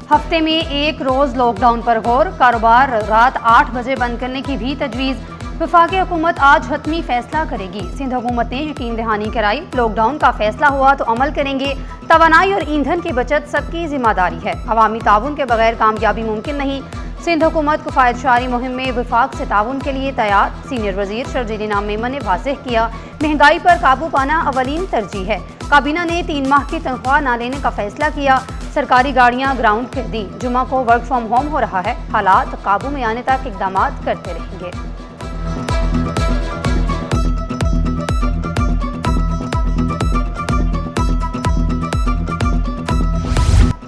हफ्ते में एक रोज लॉकडाउन पर गौर, कारोबार रात 8 बजे बंद करने की भी तजवीज़। वफाकी हुकूमत आज हतमी फैसला करेगी। सिंध हुकूमत ने यकीन दहानी कराई, लॉकडाउन का फैसला हुआ तो अमल करेंगे। तवानाई और ईंधन की बचत सबकी जिम्मेदारी है, अवामी ताउन के बगैर कामयाबी मुमकिन नहीं। सिंध हुकूमत किफायतशारी मुहिम में वफाक से ताउन के लिए तैयार। सीनियर वजीर शर्जील इनाम मेमन ने वाज़ेह किया, महंगाई पर काबू पाना अवलीन तरजीह है। काबीना ने 3 माह की तनख्वाह न लेने का फैसला किया। सरकारी गाड़ियां ग्राउंड कर दी। जुमा को वर्क फ्रॉम होम हो रहा है। हालात काबू में आने तक इकदाम करते रहेंगे।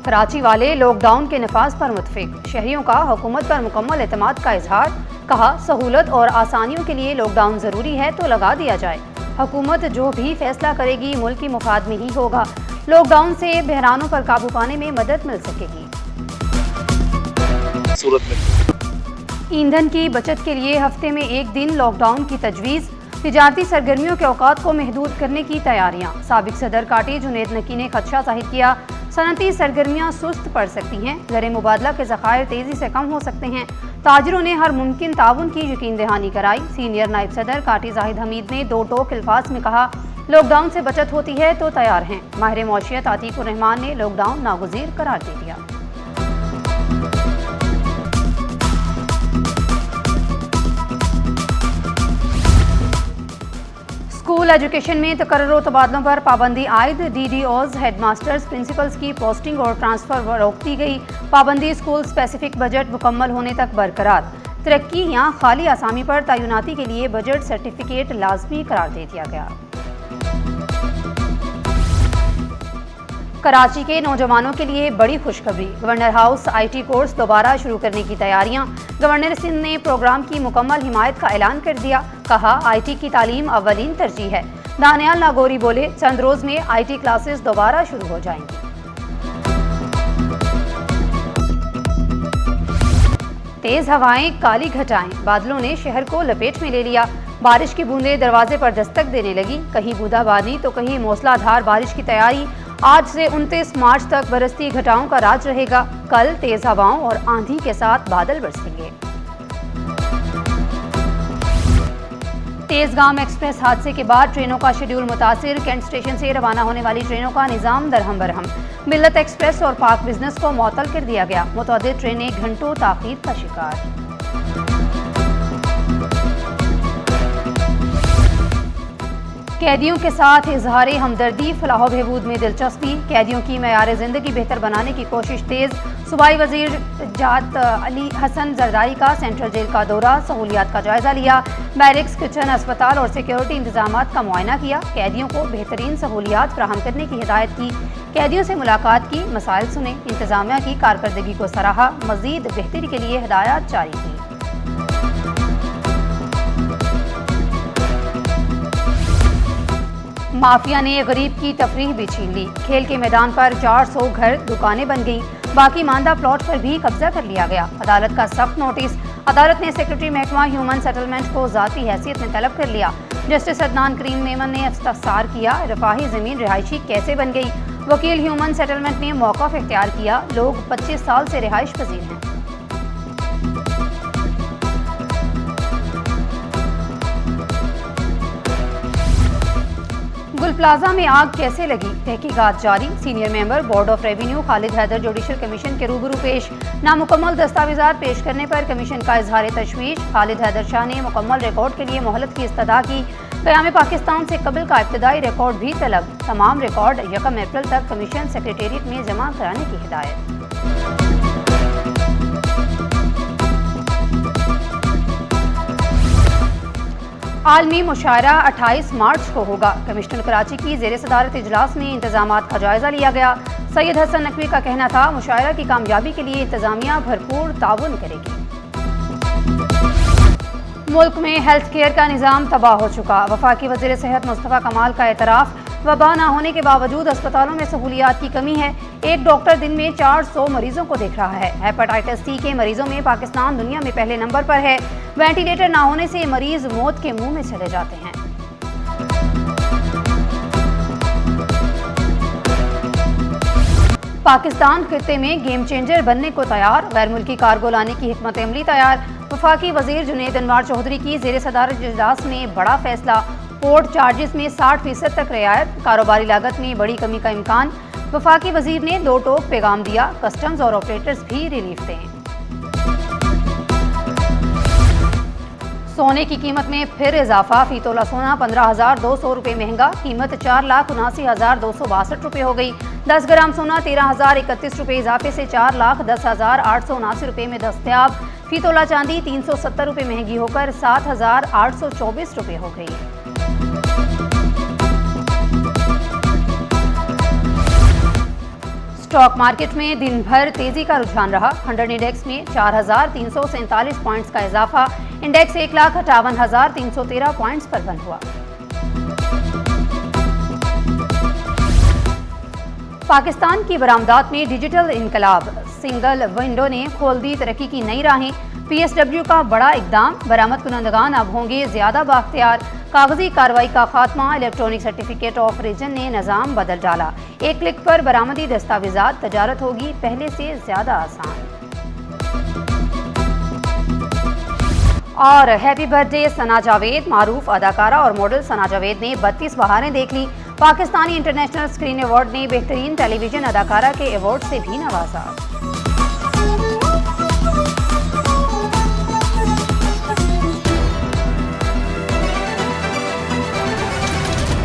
कराची वाले लॉकडाउन के नफाज पर मुतफिक। शहरियों का हुकूमत पर मुकम्मल एतमाद का इजहार। कहा, सहूलत और आसानियों के लिए लॉकडाउन जरूरी है तो लगा दिया जाए। हुकूमत जो भी फैसला करेगी मुल्क की मुफाद में ही होगा। लॉकडाउन से बहरानों पर काबू पाने में मदद मिल सकेगी। ईंधन की बचत के लिए हफ्ते में एक दिन लॉकडाउन की तजवीज़। तिजारती सरगर्मियों के औकात को महदूद करने की तैयारियां। साबिक सदर काटी जुनैद नकी ने खदशा जाहिर किया, सनती सरगर्मियां सुस्त पड़ सकती हैं। ज़र मुबादला के ज़खायर तेज़ी से कम हो सकते हैं। ताजरों ने हर मुमकिन ताउन की यकीन दहानी कराई। सीनियर नायब सदर काटी जाहिद हमीद ने दो टोक अल्फाज में कहा, लॉकडाउन से बचत होती है तो तैयार हैं। माहिर मौशियत आतिकुर रहमान ने लॉकडाउन नागुज़ीर करार दे दिया। स्कूल एजुकेशन में तकर्रुर तबादलों पर पाबंदी आयद। DDOs, हेडमास्टर्स, प्रिंसिपल्स की पोस्टिंग और ट्रांसफर रोक दी गई। पाबंदी स्कूल स्पेसिफिक बजट मुकम्मल होने तक बरकरार। तरक्की या खाली आसामी पर तैनाती के लिए बजट सर्टिफिकेट लाजमी करार दे दिया गया। कराची के नौजवानों के लिए बड़ी खुशखबरी। गवर्नर हाउस IT कोर्स दोबारा शुरू करने की तैयारियां। गवर्नर सिंध ने प्रोग्राम की मुकम्मल हिमायत का ऐलान कर दिया। कहा, IT की तालीम अव्वलीन तरजीह है। दानियाल नागौरी बोले, चंद रोज में IT क्लासेस दोबारा शुरू हो जाएंगी। तेज हवाएं, काली घटाएं, बादलों ने शहर को लपेट में ले लिया। बारिश की बूंदें दरवाजे पर दस्तक देने लगी। कहीं बूंदाबांदी तो कहीं मूसलाधार बारिश की तैयारी। आज से 29 मार्च तक बरसती घटाओं का राज रहेगा। कल तेज हवाओं और आंधी के साथ बादल बरसेंगे। तेजगाम एक्सप्रेस हादसे के बाद ट्रेनों का शेड्यूल मुतासिर। कैंट स्टेशन से रवाना होने वाली ट्रेनों का निजाम दरहम बरहम। मिल्लत एक्सप्रेस और पाक बिजनेस को मुअत्तल कर दिया गया। मुतअद्दिद ट्रेनें घंटों ताखीर का शिकार। कैदियों के साथ इजहार हमदर्दी, फलाह बहबूद में दिलचस्पी। कैदियों की मयार जिंदगी बेहतर बनाने की कोशिश तेज। सूबाई वजीर जात अली हसन जरदारी का सेंट्रल जेल का दौरा, सहूलियात का जायजा लिया। बैरिक्स, किचन, अस्पताल और सिक्योरिटी इंतजाम का मुआयना किया। कैदियों को बेहतरीन सहूलियात फराहम करने की हिदायत की। कैदियों से मुलाकात की, मसाइल सुने। इंतजामिया की कारकर्दगी को सराहा। मजीद बेहतरी के लिए हिदायत जारी की। माफिया ने गरीब की तफरीह भी छीन ली। खेल के मैदान पर 400 घर, दुकानें बन गई। बाकी मानदा प्लॉट पर भी कब्जा कर लिया गया। अदालत का सख्त नोटिस। अदालत ने सेक्रेटरी महकमा ह्यूमन सेटलमेंट को जाती हैसियत में तलब कर लिया। जस्टिस अदनान करीम मेमन ने इस्तफसार किया, रफाही जमीन रिहायशी कैसे बन गई। वकील ह्यूमन सेटलमेंट ने मौक़िफ़ इख्तियार किया। लोग 25 साल से रिहाइश पजीर हैं। गुल प्लाजा में आग कैसे लगी, तहकीकात जारी। Senior member board of revenue Khalid Haider judicial commission के रूबरू पेश। नामुकम्मल दस्तावेजात पेश करने पर कमीशन का इजहार तशवीश। खालिद हैदर शाह ने मुकम्मल रिकॉर्ड के लिए मोहलत की इस्तदा की। क़याम पाकिस्तान से कबल का इब्तदाई रिकॉर्ड भी तलब। तमाम रिकॉर्ड 1 अप्रैल तक कमीशन सेक्रेटेरिएट में जमा कराने की हिदायत। आलमी मुशायरा 28 मार्च को होगा। कमिश्नर कराची की ज़ेर सदारत इजलास में इंतजामात का जायजा लिया गया। सैयद हसन नकवी का कहना था, मुशायरा की कामयाबी के लिए इंतजामिया भरपूर ताउन करेगी। मुल्क में हेल्थ केयर का निज़ाम तबाह हो चुका। वफाकी वज़ीर सेहत मुस्तफ़ा कमाल का एतराफ़। वबा न होने के बावजूद अस्पतालों में सहूलियात की कमी है। एक डॉक्टर दिन में 400 मरीजों को देख रहा है। हेपेटाइटिस C के मरीजों में पाकिस्तान दुनिया में पहले नंबर पर है। वेंटिलेटर न होने से मरीज मौत के मुंह में चले जाते हैं। पाकिस्तान खित्ते में गेम चेंजर बनने को तैयार, गैर मुल्की कार्गो लाने की हिकमत अमली तैयार। वफाकी वजीर जुनैद अनवार चौधरी की जेर सदारत इजलास में बड़ा फैसला, पोर्ट चार्जेस में 60% तक रियायत, कारोबारी लागत में बड़ी कमी का इम्कान। वफाकी वजीर ने दो टोक पैगाम दिया, कस्टम्स और ऑपरेटर्स भी रिलीफ दें। सोने की कीमत में फिर इजाफा, फी तोला सोना 15,200 रुपये महंगा, कीमत 4,79,262 रुपये हो गई। 10 ग्राम सोना 13,031 रुपये इजाफे से 4,10,879 रुपये में दस्तयाब। फी तोला चांदी 370 रुपये महंगी होकर 7,824 रुपये हो गई। स्टॉक मार्केट में दिन भर तेजी का रुझान रहा। 100 इंडेक्स में 4,347 पॉइंट्स का इजाफा, इंडेक्स 1,58,313 पॉइंट्स पर बंद हुआ। पाकिस्तान की बरामदात में डिजिटल इनकलाब, सिंगल विंडो ने खोल दी तरक्की की नई राहें। PSW का बड़ा इकदाम, बरामद कुनंदगान अब होंगे ज्यादा बाख्तियार। कागजी कार्रवाई का खात्मा, इलेक्ट्रॉनिक सर्टिफिकेट ऑफ रीजन ने निज़ाम बदल डाला। एक क्लिक पर बरामदी दस्तावेजात, तजारत होगी पहले से ज्यादा आसान। और हैप्पी बर्थडे सना जावेद, मारूफ अदाकारा और मॉडल सना जावेद ने 32 बहारें देख ली। पाकिस्तानी इंटरनेशनल स्क्रीन अवार्ड ने बेहतरीन टेलीविजन अदाकारा के अवार्ड से भी नवाजा।